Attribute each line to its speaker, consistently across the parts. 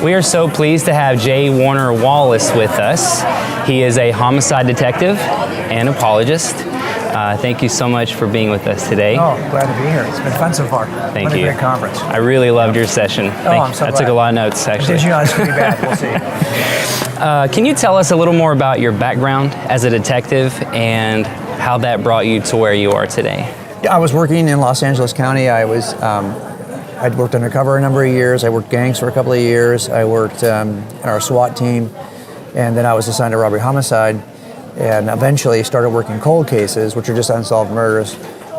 Speaker 1: We are so pleased to have J. Warner Wallace with us. He is a homicide detective and apologist. Thank you so much for being with us today.
Speaker 2: Oh, glad to be here. It's been fun so far.
Speaker 1: Thank you.
Speaker 2: What a great conference.
Speaker 1: I really loved your session.
Speaker 2: I'm so glad.
Speaker 1: I took a lot of notes, actually.
Speaker 2: Did you? It's going to be bad. We'll see.
Speaker 1: Can you tell us a little more about your background as a detective and how that brought you to where you are today?
Speaker 2: I was working in Los Angeles County. I'd worked undercover a number of years. I worked gangs for a couple of years. I worked in our SWAT team, and then I was assigned to robbery homicide, and eventually started working cold cases, which are just unsolved murders.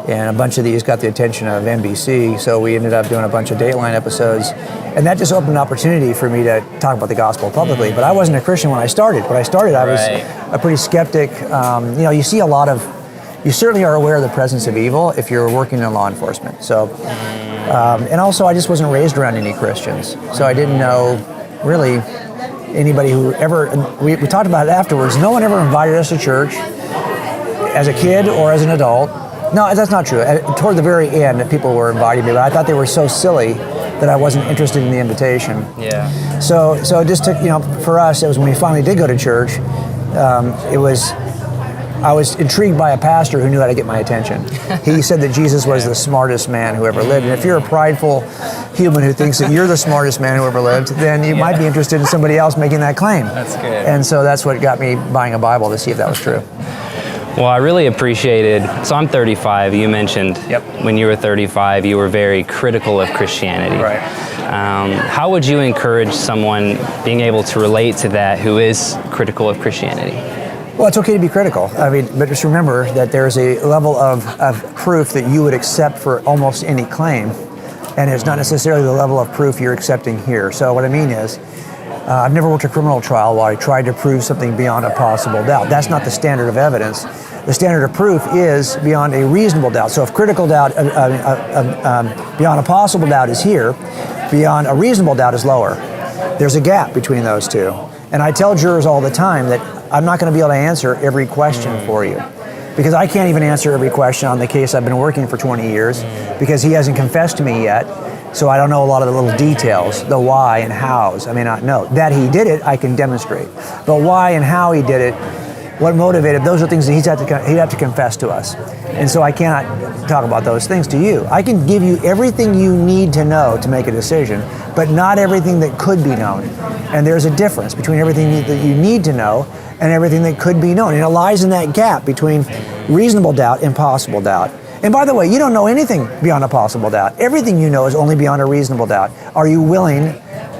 Speaker 2: And a bunch of these got the attention of NBC, so we ended up doing a bunch of Dateline episodes, and that just opened an opportunity for me to talk about the gospel publicly. But I wasn't a Christian when I started. I was a pretty skeptic. You see a lot of, you certainly are aware of the presence of evil if you're working in law enforcement. So, and also I just wasn't raised around any Christians, so I didn't know really anybody who ever, we talked about it afterwards, no one ever invited us to church as a kid or as an adult. No, that's not true. Toward the very end, people were inviting me, but I thought they were so silly that I wasn't interested in the invitation.
Speaker 1: Yeah.
Speaker 2: So it just took, for us, it was when we finally did go to church, I was intrigued by a pastor who knew how to get my attention. He said that Jesus was the smartest man who ever lived. And if you're a prideful human who thinks that you're the smartest man who ever lived, then you might be interested in somebody else making that claim.
Speaker 1: That's good.
Speaker 2: And so that's what got me buying a Bible to see if that was true.
Speaker 1: Well, I really appreciated, so I'm 35, you mentioned when you were 35, you were very critical of Christianity.
Speaker 2: Right.
Speaker 1: How would you encourage someone being able to relate to that who is critical of Christianity?
Speaker 2: Well, it's okay to be critical. But just remember that there's a level of proof that you would accept for almost any claim, and it's not necessarily the level of proof you're accepting here. So what I mean is, I've never worked a criminal trial where I tried to prove something beyond a possible doubt. That's not the standard of evidence. The standard of proof is beyond a reasonable doubt. So if critical doubt, beyond a possible doubt is here, beyond a reasonable doubt is lower. There's a gap between those two. And I tell jurors all the time that I'm not going to be able to answer every question for you, because I can't even answer every question on the case I've been working for 20 years, because he hasn't confessed to me yet. So I don't know a lot of the little details, the why and hows. I may not know. That he did it, I can demonstrate. But why and how he did it, what motivated, those are things that he'd have to confess to us. And so I cannot talk about those things to you. I can give you everything you need to know to make a decision, but not everything that could be known. And there's a difference between everything that you need to know and everything that could be known. And it lies in that gap between reasonable doubt and possible doubt. And by the way, you don't know anything beyond a possible doubt. Everything you know is only beyond a reasonable doubt. Are you willing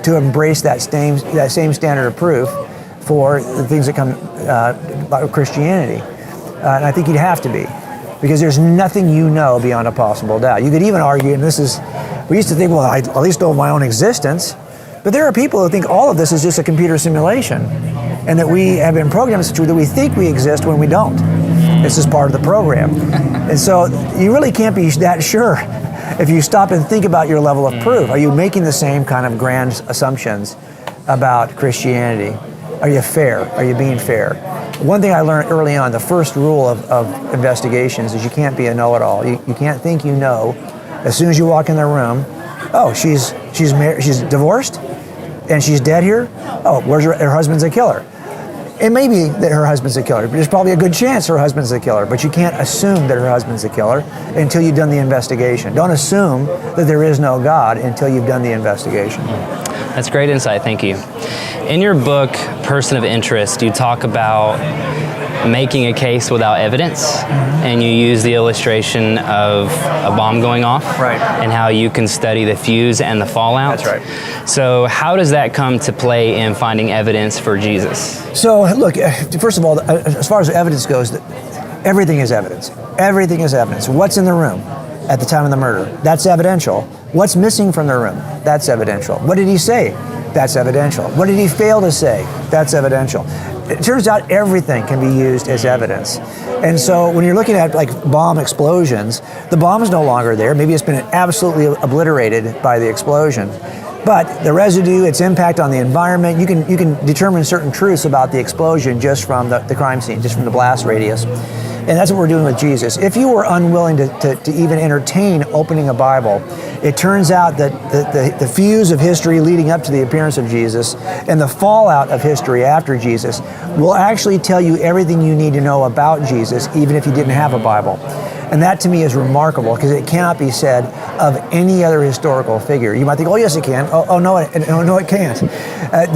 Speaker 2: to embrace that same standard of proof for the things that come about Christianity? And I think you'd have to be, because there's nothing you know beyond a possible doubt. You could even argue, and we used to think, well, I at least know my own existence, but there are people who think all of this is just a computer simulation, and that we have been programmed that we think we exist when we don't. This is part of the program. And so you really can't be that sure if you stop and think about your level of proof. Are you making the same kind of grand assumptions about Christianity? Are you fair? Are you being fair? One thing I learned early on, the first rule of investigations is you can't be a know-it-all. You can't think you know. As soon as you walk in the room, oh, she's married, she's divorced, and she's dead here? Oh, her husband's a killer. It may be that her husband's a killer. There's probably a good chance her husband's a killer, but you can't assume that her husband's a killer until you've done the investigation. Don't assume that there is no God until you've done the investigation.
Speaker 1: That's great insight, thank you. In your book, Person of Interest, you talk about making a case without evidence, and you use the illustration of a bomb going off, and how you can study the fuse and the fallout.
Speaker 2: That's right.
Speaker 1: So how does that come to play in finding evidence for Jesus?
Speaker 2: So look, first of all, as far as evidence goes, everything is evidence. Everything is evidence. What's in the room at the time of the murder? That's evidential. What's missing from the room? That's evidential. What did he say? That's evidential. What did he fail to say? That's evidential. It turns out everything can be used as evidence. And so when you're looking at like bomb explosions, the bomb is no longer there. Maybe it's been absolutely obliterated by the explosion. But the residue, its impact on the environment, you can determine certain truths about the explosion just from the crime scene, just from the blast radius. And that's what we're doing with Jesus. If you were unwilling to even entertain opening a Bible, it turns out that the fuse of history leading up to the appearance of Jesus and the fallout of history after Jesus will actually tell you everything you need to know about Jesus, even if you didn't have a Bible. And that to me is remarkable because it cannot be said of any other historical figure. You might think, oh yes it can. Oh no, it can't.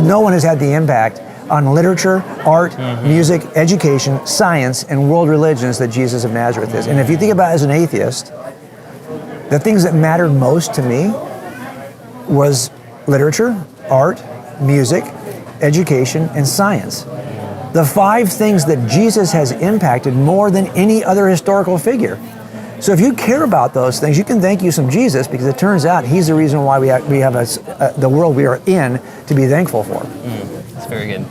Speaker 2: No one has had the impact on literature, art, music, education, science, and world religions that Jesus of Nazareth is. And if you think about it as an atheist, the things that mattered most to me was literature, art, music, education, and science. The 5 things that Jesus has impacted more than any other historical figure. So if you care about those things, you can thank you some Jesus, because it turns out he's the reason why we have the world we are in to be thankful for.
Speaker 1: That's very good.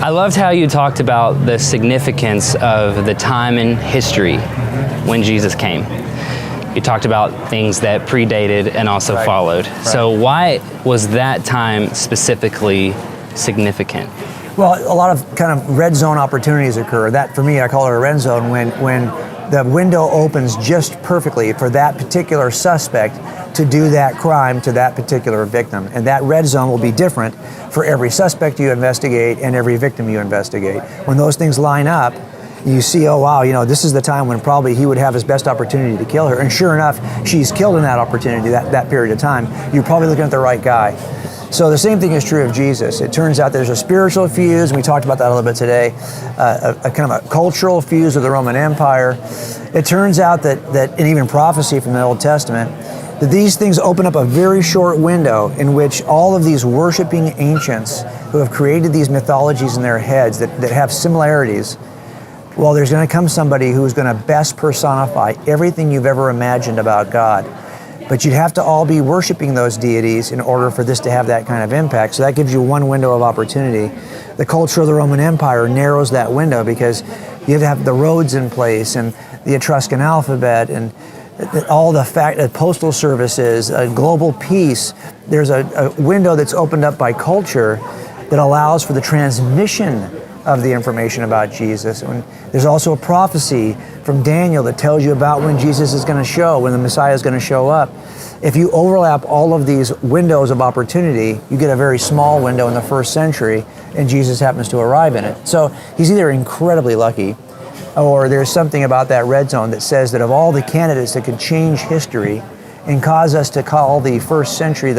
Speaker 1: I loved how you talked about the significance of the time in history when Jesus came. You talked about things that predated and also followed. Right. So why was that time specifically significant?
Speaker 2: Well, a lot of kind of red zone opportunities occur. That, for me, I call it a red zone when the window opens just perfectly for that particular suspect to do that crime to that particular victim. And that red zone will be different for every suspect you investigate and every victim you investigate. When those things line up, you see, oh wow, this is the time when probably he would have his best opportunity to kill her. And sure enough, she's killed in that opportunity, that period of time. You're probably looking at the right guy. So the same thing is true of Jesus. It turns out there's a spiritual fuse, and we talked about that a little bit today, a kind of a cultural fuse of the Roman Empire. It turns out that and even prophecy from the Old Testament, that these things open up a very short window in which all of these worshiping ancients who have created these mythologies in their heads that have similarities, well, there's going to come somebody who's going to best personify everything you've ever imagined about God. But you'd have to all be worshiping those deities in order for this to have that kind of impact. So that gives you one window of opportunity. The culture of the Roman Empire narrows that window because you have to have the roads in place and the Etruscan alphabet and all the postal services, global peace. There's a window that's opened up by culture that allows for the transmission of the information about Jesus. And there's also a prophecy from Daniel that tells you about when Jesus is going to show, when the Messiah is going to show up. If you overlap all of these windows of opportunity, you get a very small window in the first century, and Jesus happens to arrive in it. So he's either incredibly lucky, or there's something about that red zone that says that of all the candidates that could change history and cause us to call the first century,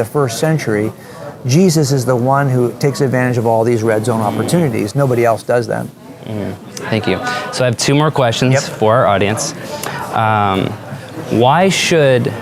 Speaker 2: Jesus is the one who takes advantage of all these red zone opportunities. Nobody else does that.
Speaker 1: Thank you. So I have 2 more questions for our audience. Why should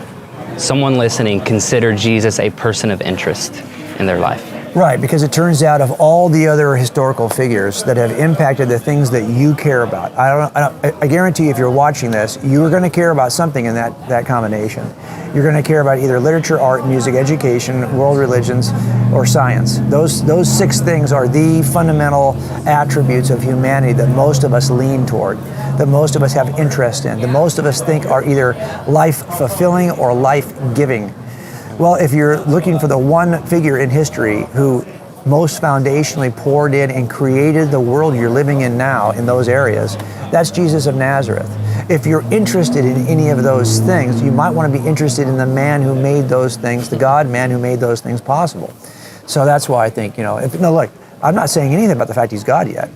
Speaker 1: someone listening consider Jesus a person of interest in their life?
Speaker 2: Right, because it turns out of all the other historical figures that have impacted the things that you care about, I guarantee if you're watching this, you're going to care about something in that combination. You're going to care about either literature, art, music, education, world religions, or science. Those 6 things are the fundamental attributes of humanity that most of us lean toward, that most of us have interest in, that most of us think are either life-fulfilling or life-giving. Well, if you're looking for the one figure in history who most foundationally poured in and created the world you're living in now in those areas, that's Jesus of Nazareth. If you're interested in any of those things, you might want to be interested in the man who made those things, the God-man who made those things possible. So that's why I think, look, I'm not saying anything about the fact he's God yet.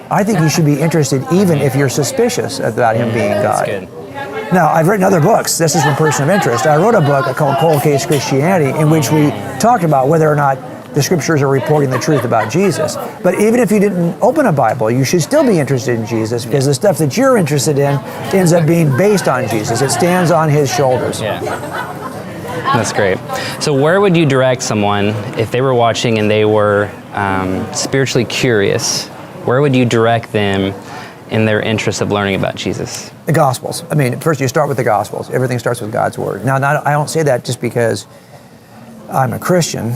Speaker 2: I think you should be interested even if you're suspicious about him being God.
Speaker 1: That's good.
Speaker 2: Now, I've written other books. This is from Person of Interest. I wrote a book called Cold Case Christianity in which we talked about whether or not the scriptures are reporting the truth about Jesus. But even if you didn't open a Bible, you should still be interested in Jesus because the stuff that you're interested in ends up being based on Jesus. It stands on his shoulders.
Speaker 1: Yeah. That's great. So where would you direct someone if they were watching and they were spiritually curious? Where would you direct them in their interest of learning about Jesus?
Speaker 2: The Gospels. I mean, first you start with the Gospels. Everything starts with God's Word. Now, I don't say that just because I'm a Christian,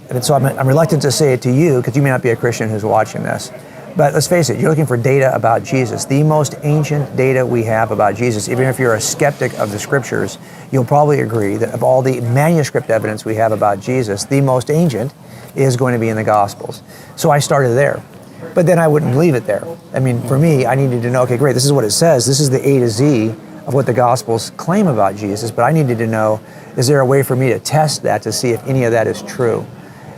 Speaker 2: and so I'm reluctant to say it to you because you may not be a Christian who's watching this. But let's face it, you're looking for data about Jesus. The most ancient data we have about Jesus, even if you're a skeptic of the Scriptures, you'll probably agree that of all the manuscript evidence we have about Jesus, the most ancient is going to be in the Gospels. So I started there. But then I wouldn't leave it there. I mean, for me, I needed to know, okay, great, this is what it says. This is the A to Z of what the Gospels claim about Jesus, but I needed to know, is there a way for me to test that to see if any of that is true?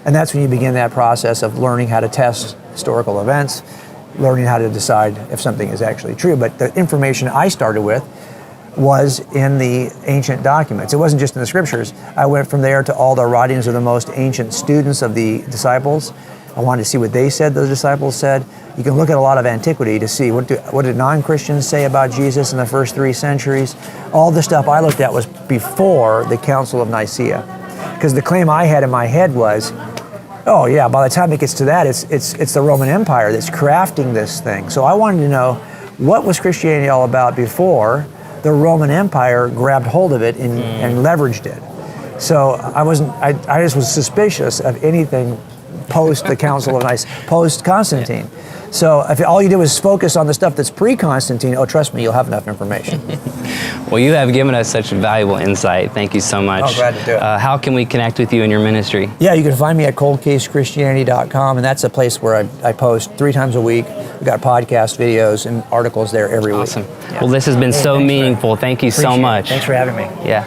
Speaker 2: And that's when you begin that process of learning how to test historical events, learning how to decide if something is actually true. But the information I started with was in the ancient documents. It wasn't just in the scriptures. I went from there to all the writings of the most ancient students of the disciples. I wanted to see what they said, those disciples said. You can look at a lot of antiquity to see what did non-Christians say about Jesus in the first 3 centuries. All the stuff I looked at was before the Council of Nicaea. Because the claim I had in my head was, oh yeah, by the time it gets to that, it's the Roman Empire that's crafting this thing. So I wanted to know, what was Christianity all about before the Roman Empire grabbed hold of it and leveraged it? So I just was suspicious of anything post the Council of Nicaea, post Constantine. So if all you do is focus on the stuff that's pre-Constantine, oh, trust me, you'll have enough information.
Speaker 1: Well, you have given us such valuable insight. Thank you so much.
Speaker 2: Oh, glad to do it.
Speaker 1: How can we connect with you in your ministry?
Speaker 2: Yeah, you can find me at coldcasechristianity.com, and that's a place where I post 3 times a week. We've got podcast videos and articles there every week.
Speaker 1: Awesome.
Speaker 2: Yeah.
Speaker 1: Well, this has been so meaningful. Thank you so much.
Speaker 2: Thanks for having me.
Speaker 1: Yeah.